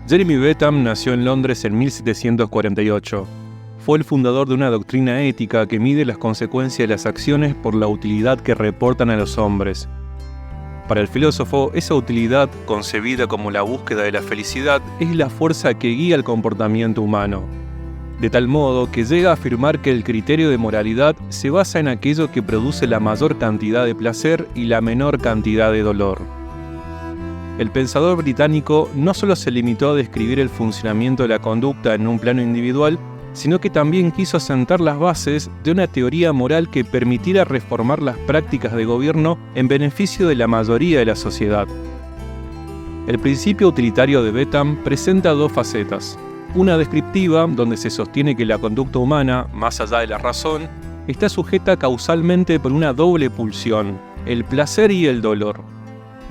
Jeremy Bentham nació en Londres en 1748. Fue el fundador de una doctrina ética que mide las consecuencias de las acciones por la utilidad que reportan a los hombres. Para el filósofo, esa utilidad, concebida como la búsqueda de la felicidad, es la fuerza que guía el comportamiento humano. De tal modo que llega a afirmar que el criterio de moralidad se basa en aquello que produce la mayor cantidad de placer y la menor cantidad de dolor. El pensador británico no solo se limitó a describir el funcionamiento de la conducta en un plano individual, sino que también quiso sentar las bases de una teoría moral que permitiera reformar las prácticas de gobierno en beneficio de la mayoría de la sociedad. El principio utilitario de Bentham presenta dos facetas. Una descriptiva, donde se sostiene que la conducta humana, más allá de la razón, está sujeta causalmente por una doble pulsión, el placer y el dolor.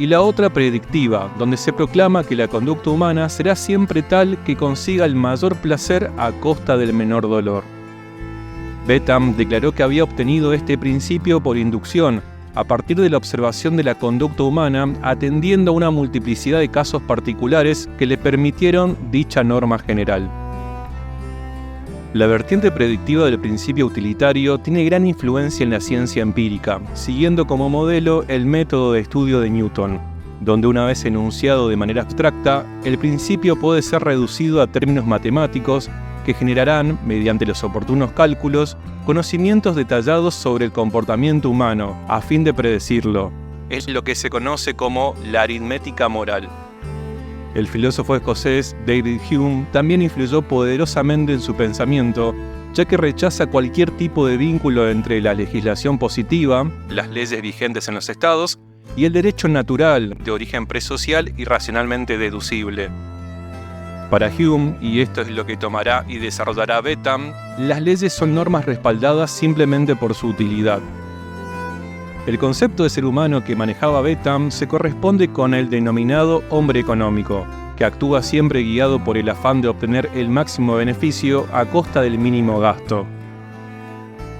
Y la otra predictiva, donde se proclama que la conducta humana será siempre tal que consiga el mayor placer a costa del menor dolor. Bentham declaró que había obtenido este principio por inducción, a partir de la observación de la conducta humana, atendiendo a una multiplicidad de casos particulares que le permitieron dicha norma general. La vertiente predictiva del principio utilitario tiene gran influencia en la ciencia empírica, siguiendo como modelo el método de estudio de Newton, donde una vez enunciado de manera abstracta, el principio puede ser reducido a términos matemáticos que generarán, mediante los oportunos cálculos, conocimientos detallados sobre el comportamiento humano, a fin de predecirlo. Es lo que se conoce como la aritmética moral. El filósofo escocés David Hume también influyó poderosamente en su pensamiento, ya que rechaza cualquier tipo de vínculo entre la legislación positiva, las leyes vigentes en los estados, y el derecho natural, de origen presocial y racionalmente deducible. Para Hume, y esto es lo que tomará y desarrollará Bentham, las leyes son normas respaldadas simplemente por su utilidad. El concepto de ser humano que manejaba Bentham se corresponde con el denominado hombre económico, que actúa siempre guiado por el afán de obtener el máximo beneficio a costa del mínimo gasto.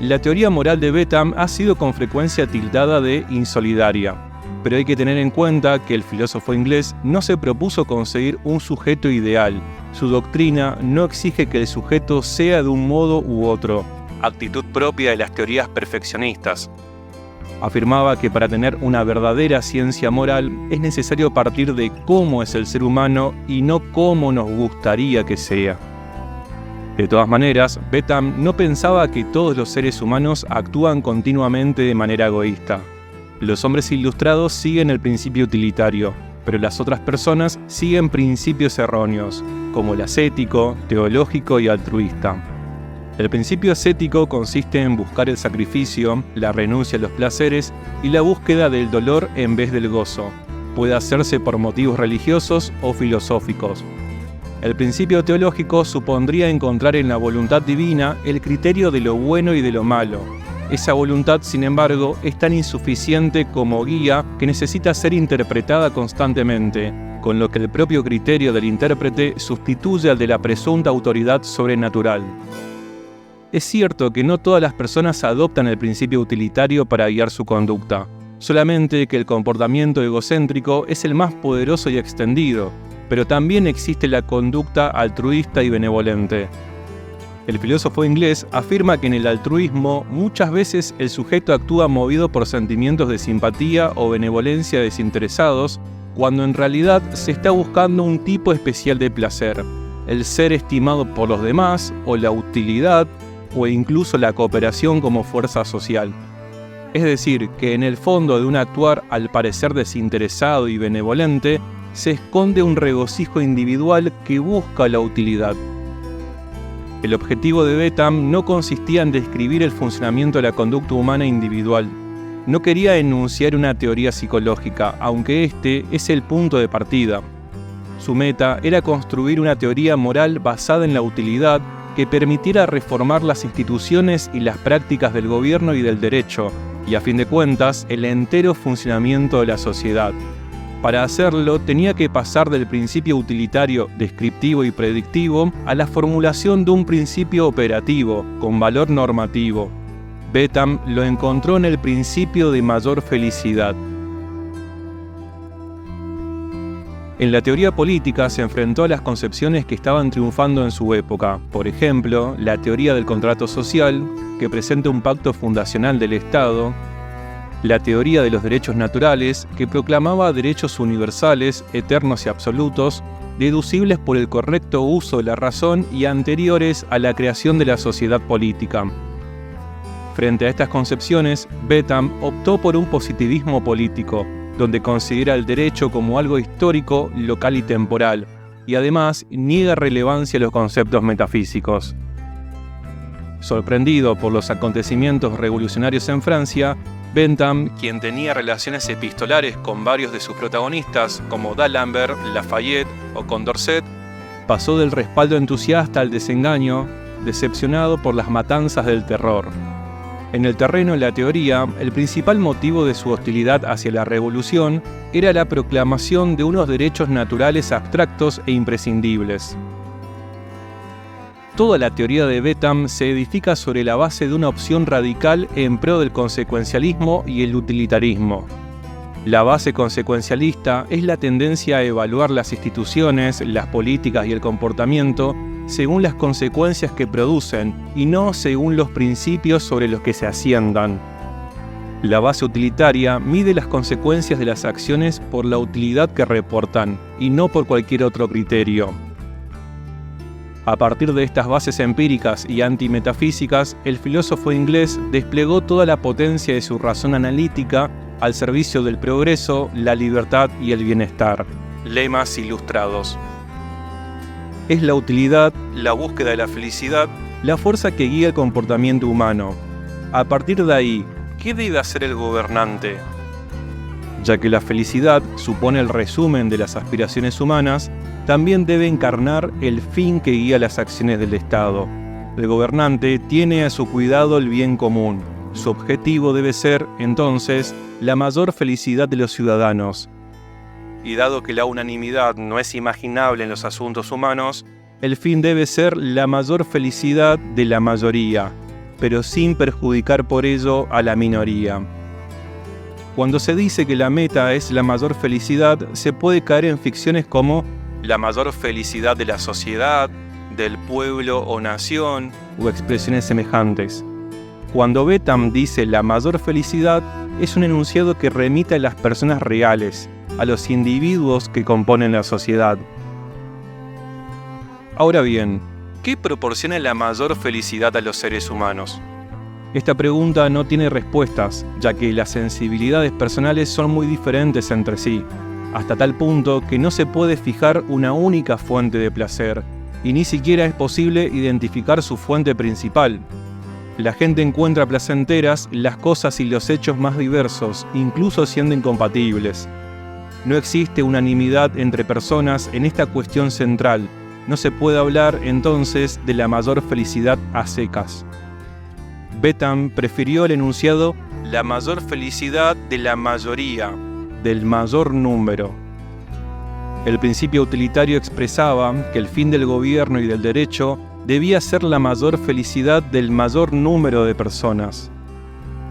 La teoría moral de Bentham ha sido con frecuencia tildada de insolidaria, pero hay que tener en cuenta que el filósofo inglés no se propuso conseguir un sujeto ideal. Su doctrina no exige que el sujeto sea de un modo u otro, actitud propia de las teorías perfeccionistas. Afirmaba que para tener una verdadera ciencia moral es necesario partir de cómo es el ser humano y no cómo nos gustaría que sea. De todas maneras, Bentham no pensaba que todos los seres humanos actúan continuamente de manera egoísta. Los hombres ilustrados siguen el principio utilitario, pero las otras personas siguen principios erróneos, como el ascético, teológico y altruista. El principio ascético consiste en buscar el sacrificio, la renuncia a los placeres y la búsqueda del dolor en vez del gozo. Puede hacerse por motivos religiosos o filosóficos. El principio teológico supondría encontrar en la voluntad divina el criterio de lo bueno y de lo malo. Esa voluntad, sin embargo, es tan insuficiente como guía que necesita ser interpretada constantemente, con lo que el propio criterio del intérprete sustituye al de la presunta autoridad sobrenatural. Es cierto que no todas las personas adoptan el principio utilitario para guiar su conducta, solamente que el comportamiento egocéntrico es el más poderoso y extendido, pero también existe la conducta altruista y benevolente. El filósofo inglés afirma que en el altruismo muchas veces el sujeto actúa movido por sentimientos de simpatía o benevolencia desinteresados, cuando en realidad se está buscando un tipo especial de placer, el ser estimado por los demás o la utilidad, o incluso la cooperación como fuerza social. Es decir, que en el fondo de un actuar al parecer desinteresado y benevolente, se esconde un regocijo individual que busca la utilidad. El objetivo de Bentham no consistía en describir el funcionamiento de la conducta humana individual. No quería enunciar una teoría psicológica, aunque este es el punto de partida. Su meta era construir una teoría moral basada en la utilidad que permitiera reformar las instituciones y las prácticas del gobierno y del derecho, y a fin de cuentas, el entero funcionamiento de la sociedad. Para hacerlo, tenía que pasar del principio utilitario, descriptivo y predictivo a la formulación de un principio operativo, con valor normativo. Bentham lo encontró en el principio de mayor felicidad. En la teoría política se enfrentó a las concepciones que estaban triunfando en su época, por ejemplo, la teoría del contrato social, que presenta un pacto fundacional del Estado, la teoría de los derechos naturales, que proclamaba derechos universales, eternos y absolutos, deducibles por el correcto uso de la razón y anteriores a la creación de la sociedad política. Frente a estas concepciones, Bentham optó por un positivismo político, donde considera el derecho como algo histórico, local y temporal, y además niega relevancia a los conceptos metafísicos. Sorprendido por los acontecimientos revolucionarios en Francia, Bentham, quien tenía relaciones epistolares con varios de sus protagonistas, como D'Alembert, Lafayette o Condorcet, pasó del respaldo entusiasta al desengaño, decepcionado por las matanzas del terror. En el terreno de la teoría, el principal motivo de su hostilidad hacia la revolución era la proclamación de unos derechos naturales abstractos e imprescindibles. Toda la teoría de Bentham se edifica sobre la base de una opción radical en pro del consecuencialismo y el utilitarismo. La base consecuencialista es la tendencia a evaluar las instituciones, las políticas y el comportamiento según las consecuencias que producen y no según los principios sobre los que se asientan. La base utilitaria mide las consecuencias de las acciones por la utilidad que reportan y no por cualquier otro criterio. A partir de estas bases empíricas y antimetafísicas, el filósofo inglés desplegó toda la potencia de su razón analítica al servicio del progreso, la libertad y el bienestar. Lemas ilustrados. Es la utilidad, la búsqueda de la felicidad, la fuerza que guía el comportamiento humano. A partir de ahí, ¿qué debe hacer el gobernante? Ya que la felicidad supone el resumen de las aspiraciones humanas, también debe encarnar el fin que guía las acciones del Estado. El gobernante tiene a su cuidado el bien común. Su objetivo debe ser, entonces, la mayor felicidad de los ciudadanos. Y dado que la unanimidad no es imaginable en los asuntos humanos, el fin debe ser la mayor felicidad de la mayoría, pero sin perjudicar por ello a la minoría. Cuando se dice que la meta es la mayor felicidad, se puede caer en ficciones como la mayor felicidad de la sociedad, del pueblo o nación, o expresiones semejantes. Cuando Bentham dice la mayor felicidad, es un enunciado que remite a las personas reales, a los individuos que componen la sociedad. Ahora bien, ¿qué proporciona la mayor felicidad a los seres humanos? Esta pregunta no tiene respuestas, ya que las sensibilidades personales son muy diferentes entre sí, hasta tal punto que no se puede fijar una única fuente de placer, y ni siquiera es posible identificar su fuente principal. La gente encuentra placenteras las cosas y los hechos más diversos, incluso siendo incompatibles. No existe unanimidad entre personas en esta cuestión central. No se puede hablar, entonces, de la mayor felicidad a secas. Bentham prefirió el enunciado la mayor felicidad de la mayoría, del mayor número. El principio utilitario expresaba que el fin del gobierno y del derecho debía ser la mayor felicidad del mayor número de personas.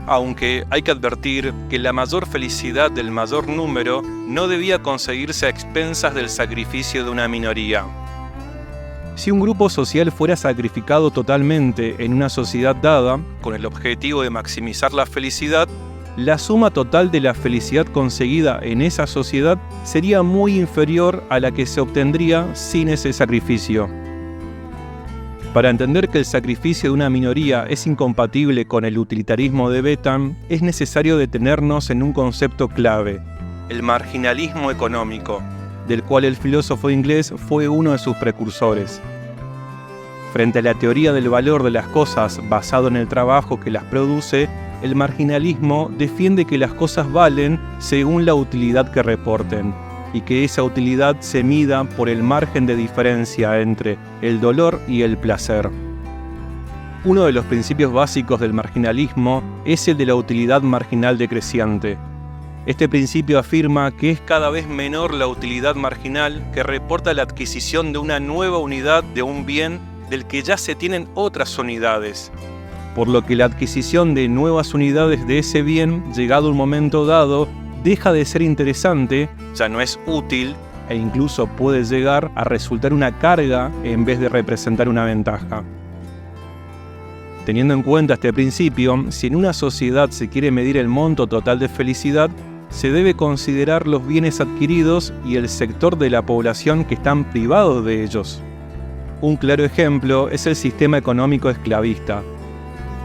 Aunque hay que advertir que la mayor felicidad del mayor número no debía conseguirse a expensas del sacrificio de una minoría. Si un grupo social fuera sacrificado totalmente en una sociedad dada, con el objetivo de maximizar la felicidad, la suma total de la felicidad conseguida en esa sociedad sería muy inferior a la que se obtendría sin ese sacrificio. Para entender que el sacrificio de una minoría es incompatible con el utilitarismo de Bentham, es necesario detenernos en un concepto clave: el marginalismo económico, del cual el filósofo inglés fue uno de sus precursores. Frente a la teoría del valor de las cosas basado en el trabajo que las produce, el marginalismo defiende que las cosas valen según la utilidad que reporten, y que esa utilidad se mida por el margen de diferencia entre el dolor y el placer. Uno de los principios básicos del marginalismo es el de la utilidad marginal decreciente. Este principio afirma que es cada vez menor la utilidad marginal que reporta la adquisición de una nueva unidad de un bien del que ya se tienen otras unidades, por lo que la adquisición de nuevas unidades de ese bien, llegado un momento dado, deja de ser interesante, ya no es útil, e incluso puede llegar a resultar una carga en vez de representar una ventaja. Teniendo en cuenta este principio, si en una sociedad se quiere medir el monto total de felicidad, se debe considerar los bienes adquiridos y el sector de la población que están privados de ellos. Un claro ejemplo es el sistema económico esclavista.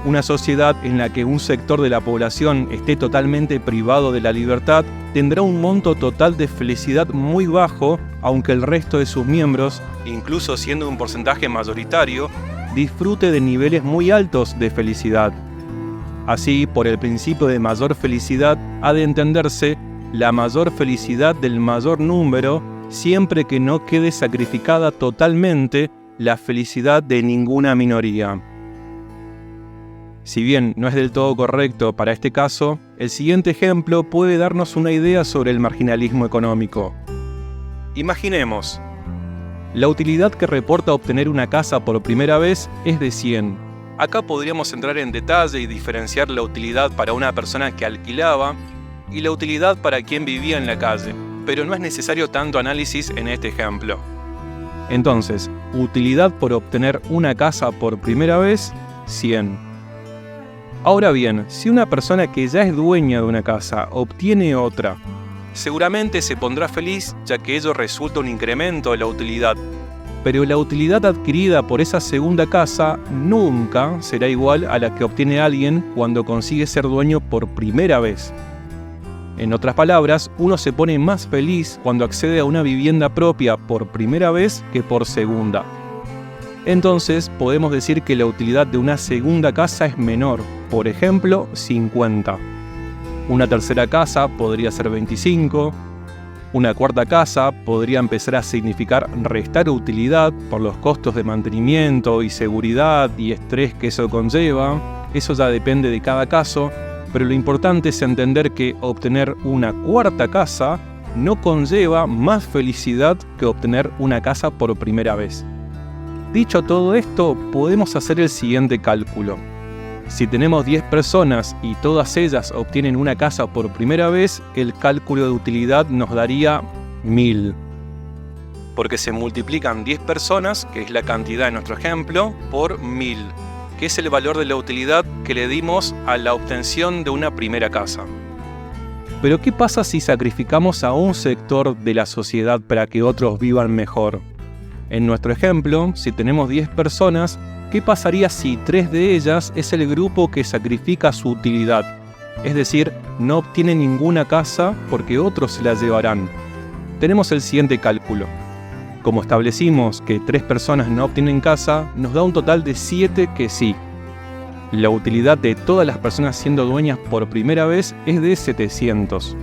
Una sociedad en la que un sector de la población esté totalmente privado de la libertad tendrá un monto total de felicidad muy bajo, aunque el resto de sus miembros, incluso siendo un porcentaje mayoritario, disfrute de niveles muy altos de felicidad. Así, por el principio de mayor felicidad, ha de entenderse la mayor felicidad del mayor número, siempre que no quede sacrificada totalmente la felicidad de ninguna minoría. Si bien no es del todo correcto para este caso, el siguiente ejemplo puede darnos una idea sobre el marginalismo económico. Imaginemos, la utilidad que reporta obtener una casa por primera vez es de 100. Acá podríamos entrar en detalle y diferenciar la utilidad para una persona que alquilaba y la utilidad para quien vivía en la calle, pero no es necesario tanto análisis en este ejemplo. Entonces, utilidad por obtener una casa por primera vez, 100. Ahora bien, si una persona que ya es dueña de una casa obtiene otra, seguramente se pondrá feliz ya que ello resulta un incremento de la utilidad. Pero la utilidad adquirida por esa segunda casa nunca será igual a la que obtiene alguien cuando consigue ser dueño por primera vez. En otras palabras, uno se pone más feliz cuando accede a una vivienda propia por primera vez que por segunda. Entonces, podemos decir que la utilidad de una segunda casa es menor, por ejemplo, 50. Una tercera casa podría ser 25. Una cuarta casa podría empezar a significar restar utilidad por los costos de mantenimiento y seguridad y estrés que eso conlleva. Eso ya depende de cada caso, pero lo importante es entender que obtener una cuarta casa no conlleva más felicidad que obtener una casa por primera vez. Dicho todo esto, podemos hacer el siguiente cálculo. Si tenemos 10 personas y todas ellas obtienen una casa por primera vez, el cálculo de utilidad nos daría 1000. Porque se multiplican 10 personas, que es la cantidad de nuestro ejemplo, por 1000, que es el valor de la utilidad que le dimos a la obtención de una primera casa. Pero ¿qué pasa si sacrificamos a un sector de la sociedad para que otros vivan mejor? En nuestro ejemplo, si tenemos 10 personas, ¿qué pasaría si 3 de ellas es el grupo que sacrifica su utilidad? Es decir, no obtiene ninguna casa porque otros se la llevarán. Tenemos el siguiente cálculo. Como establecimos que 3 personas no obtienen casa, nos da un total de 7 que sí. La utilidad de todas las personas siendo dueñas por primera vez es de 700.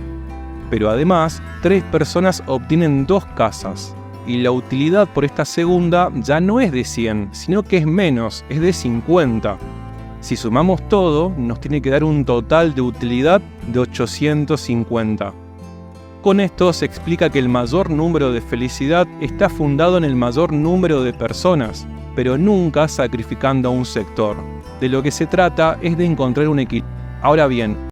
Pero además, 3 personas obtienen 2 casas. Y la utilidad por esta segunda ya no es de 100, sino que es menos, es de 50. Si sumamos todo, nos tiene que dar un total de utilidad de 850. Con esto se explica que el mayor número de felicidad está fundado en el mayor número de personas, pero nunca sacrificando a un sector. De lo que se trata es de encontrar un equilibrio. Ahora bien,